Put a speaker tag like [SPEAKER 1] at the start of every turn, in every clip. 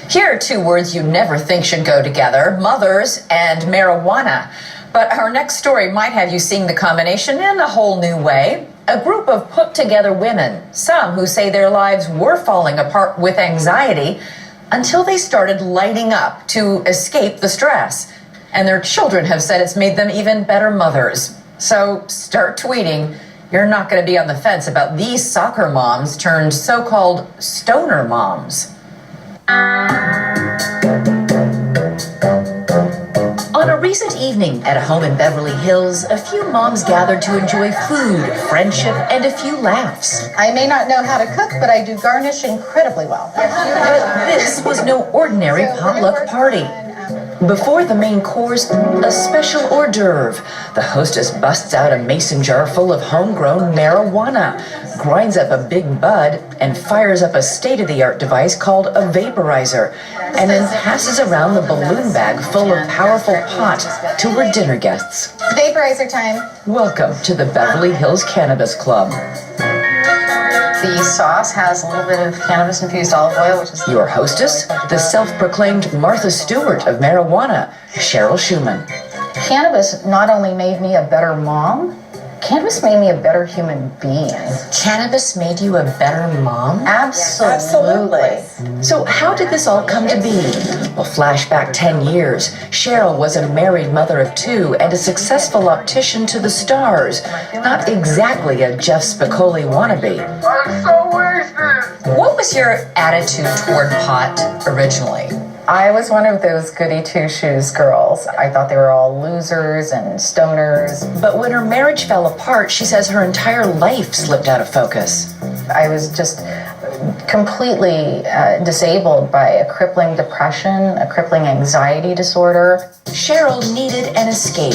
[SPEAKER 1] Here are two words you never think should go together: mothers and marijuana. But our next story might have you seeing the combination in a whole new way. A group of put-together women, some who say their lives were falling apart with anxiety until they started lighting up to escape the stress. And their children have said it's made them even better mothers. So start tweeting. You're not going to be on the fence about these soccer moms turned so-called stoner moms. On a recent evening at a home in Beverly Hills, a few moms gathered to enjoy food, friendship, and a few laughs.
[SPEAKER 2] I may not know how to cook, but I do garnish incredibly well.
[SPEAKER 1] But this was no ordinary potluck party. Before the main course, a special hors d'oeuvre. The hostess busts out a mason jar full of homegrown marijuana, grinds up a big bud, and fires up a state-of-the-art device called a vaporizer, and then passes around the balloon bag full of powerful pot to her dinner guests.
[SPEAKER 2] Vaporizer time.
[SPEAKER 1] Welcome to the Beverly Hills Cannabis Club.
[SPEAKER 2] The sauce has a little bit of cannabis-infused olive oil, which is...
[SPEAKER 1] Your hostess, the self-proclaimed Martha Stewart of Marijuana, Cheryl Shuman.
[SPEAKER 2] Cannabis not only made me a better mom, cannabis made me a better human being.
[SPEAKER 1] Cannabis made you a better mom?
[SPEAKER 2] Absolutely.
[SPEAKER 1] So how did this all come to be? Well, flashback 10 years. Cheryl was a married mother of two and a successful optician to the stars. Not exactly a Jeff Spicoli wannabe.
[SPEAKER 3] I'm so wasted.
[SPEAKER 1] What was your attitude toward pot originally?
[SPEAKER 2] I was one of those goody two-shoes girls. I thought they were all losers and stoners.
[SPEAKER 1] But when her marriage fell apart, she says her entire life slipped out of focus.
[SPEAKER 2] I was just completely disabled by a crippling depression, a crippling anxiety disorder.
[SPEAKER 1] Cheryl needed an escape.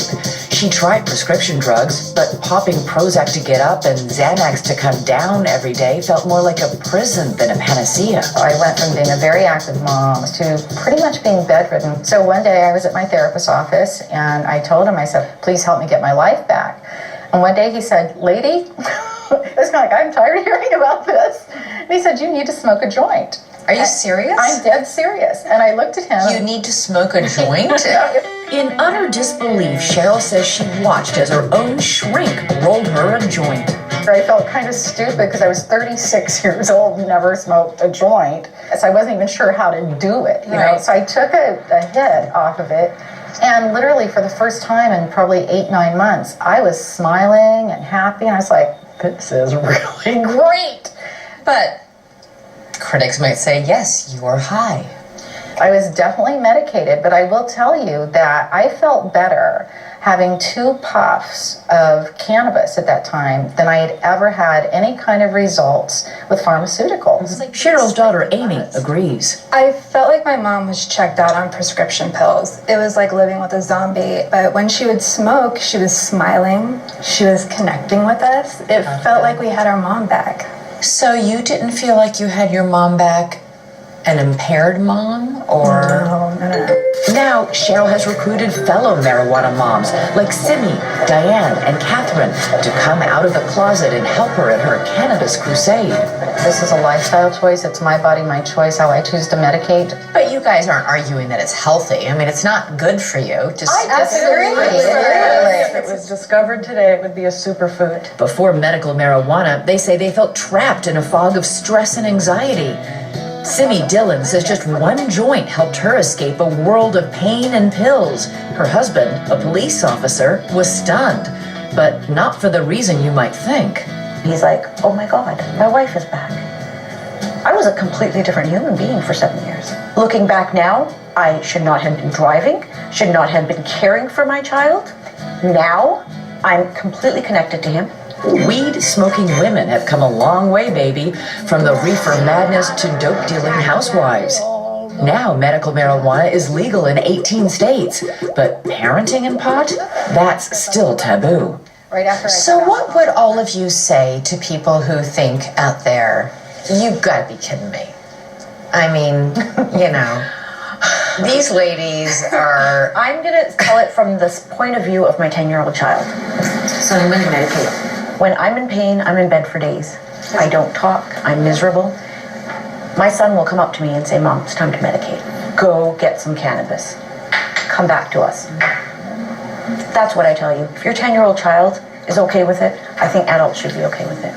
[SPEAKER 1] She tried prescription drugs, but popping Prozac to get up and Xanax to come down every day felt more like a prison than a panacea.
[SPEAKER 2] I went from being a very active mom to pretty much being bedridden. So one day I was at my therapist's office and I told him, I said, please help me get my life back. And one day he said, lady, it was kind of like, I'm tired of hearing about this. And he said, you need to smoke a joint.
[SPEAKER 1] Are you serious?
[SPEAKER 2] I'm dead serious. And I looked at him.
[SPEAKER 1] You need to smoke a joint? In utter disbelief, Cheryl says she watched as her own shrink rolled her a joint.
[SPEAKER 2] I felt kind of stupid because I was 36 years old and never smoked a joint. So I wasn't even sure how to do it, you know? So I took a hit off of it. And literally for the first time in probably 8-9 months, I was smiling and happy. And I was like, this is really great.
[SPEAKER 1] But critics might say, yes, you are high.
[SPEAKER 2] I was definitely medicated, but I will tell you that I felt better having 2 puffs of cannabis at that time than I had ever had any kind of results with pharmaceuticals.
[SPEAKER 1] Cheryl's daughter, Amy, agrees.
[SPEAKER 4] I felt like my mom was checked out on prescription pills. It was like living with a zombie. But when she would smoke, she was smiling. She was connecting with us. It felt like we had our mom back.
[SPEAKER 1] So you didn't feel like you had your mom back, an impaired mom, or?
[SPEAKER 4] No.
[SPEAKER 1] Now, Cheryl has recruited fellow marijuana moms like Simi, Diane, and Catherine to come out of the closet and help her in her cannabis crusade.
[SPEAKER 2] This is a lifestyle choice. It's my body, my choice, how I choose to medicate.
[SPEAKER 1] But you guys aren't arguing that it's healthy. I mean, it's not good for you.
[SPEAKER 2] Absolutely.
[SPEAKER 5] If it was discovered today, it would be a superfood.
[SPEAKER 1] Before medical marijuana, they say they felt trapped in a fog of stress and anxiety. Simi Dillon says just one joint helped her escape a world of pain and pills. Her husband, a police officer, was stunned, but not for the reason you might think.
[SPEAKER 6] He's like, oh my God, my wife is back. I was a completely different human being for 7 years. Looking back now, I should not have been driving, should not have been caring for my child. Now, I'm completely connected to him.
[SPEAKER 1] Weed-smoking women have come a long way, baby, from the reefer madness to dope-dealing housewives. Now medical marijuana is legal in 18 states, but parenting in pot? That's still taboo.
[SPEAKER 7] So what would all of you say to people who think out there, you've got to be kidding me? I mean, you know, these ladies are...
[SPEAKER 6] I'm going to tell it from the point of view of my 10-year-old child. So I'm going to medicate. When I'm in pain, I'm in bed for days. I don't talk. I'm miserable. My son will come up to me and say, Mom, it's time to medicate. Go get some cannabis. Come back to us. That's what I tell you. If your 10-year-old child is okay with it, I think adults should be okay with it.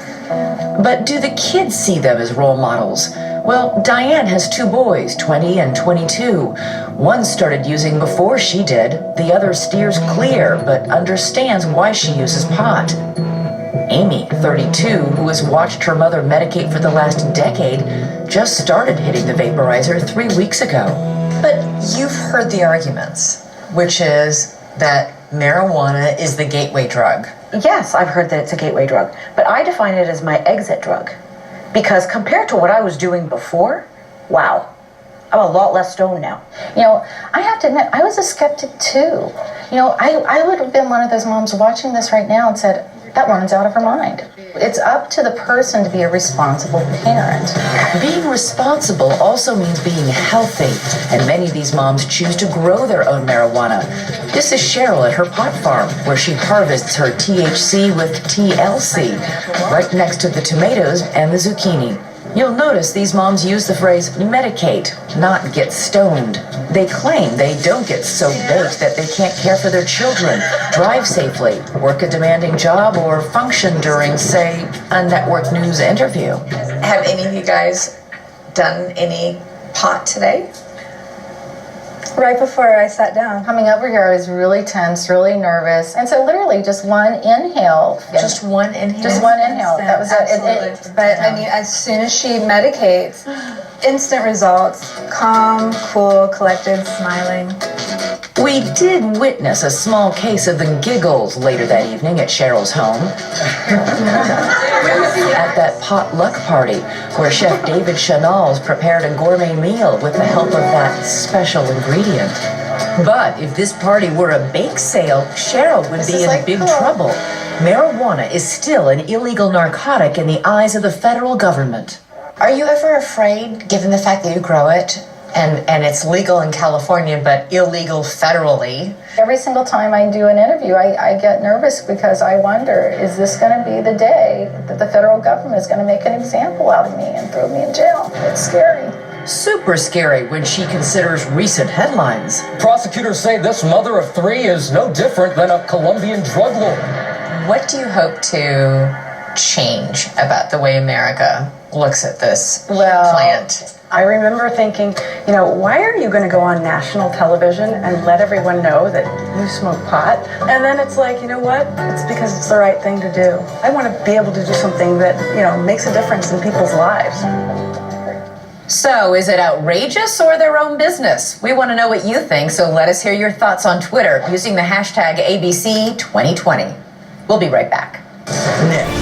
[SPEAKER 1] But do the kids see them as role models? Well, Diane has 2 boys, 20 and 22. One started using before she did. The other steers clear, but understands why she uses pot. Amy, 32, who has watched her mother medicate for the last decade, just started hitting the vaporizer 3 weeks ago. But you've heard the arguments, which is that marijuana is the gateway drug.
[SPEAKER 6] Yes, I've heard that it's a gateway drug, but I define it as my exit drug. Because compared to what I was doing before, wow, I'm a lot less stoned now.
[SPEAKER 2] You know, I have to admit, I was a skeptic too. You know, I would have been one of those moms watching this right now and said, that woman's out of her mind. It's up to the person to be a responsible parent.
[SPEAKER 1] Being responsible also means being healthy, and many of these moms choose to grow their own marijuana. This is Cheryl at her pot farm, where she harvests her THC with TLC, right next to the tomatoes and the zucchini. You'll notice these moms use the phrase medicate, not get stoned. They claim they don't get so baked that they can't care for their children, drive safely, work a demanding job, or function during, say, a network news interview. Have any of you guys done any pot today?
[SPEAKER 4] Right before I sat down.
[SPEAKER 2] Coming over here, I was really tense, really nervous. And so literally just one inhale.
[SPEAKER 1] Just one inhale?
[SPEAKER 2] Just one inhale. That was
[SPEAKER 4] it. But I mean, as soon as she medicates, instant results. Calm, cool, collected, smiling.
[SPEAKER 1] We did witness a small case of the giggles later that evening at Cheryl's home. At that potluck party where Chef David Chanel's prepared a gourmet meal with the help of that special ingredient. But if this party were a bake sale, Cheryl would be in big trouble. Marijuana is still an illegal narcotic in the eyes of the federal government.
[SPEAKER 7] Are you ever afraid, given the fact that you grow it, and it's legal in California but illegal federally?
[SPEAKER 2] Every single time I do an interview, I get nervous because I wonder, is this going to be the day that the federal government is going to make an example out of me and throw me in jail? It's scary.
[SPEAKER 1] Super scary when she considers recent headlines.
[SPEAKER 8] Prosecutors say this mother of 3 is no different than a Colombian drug lord.
[SPEAKER 7] What do you hope to change about the way America looks at this plant?
[SPEAKER 5] I remember thinking, you know, why are you going to go on national television and let everyone know that you smoke pot? And then it's like, you know what? It's because it's the right thing to do. I want to be able to do something that, you know, makes a difference in people's lives.
[SPEAKER 1] So, is it outrageous or their own business? We want to know what you think, so let us hear your thoughts on Twitter using the hashtag ABC2020. We'll be right back.
[SPEAKER 8] Next.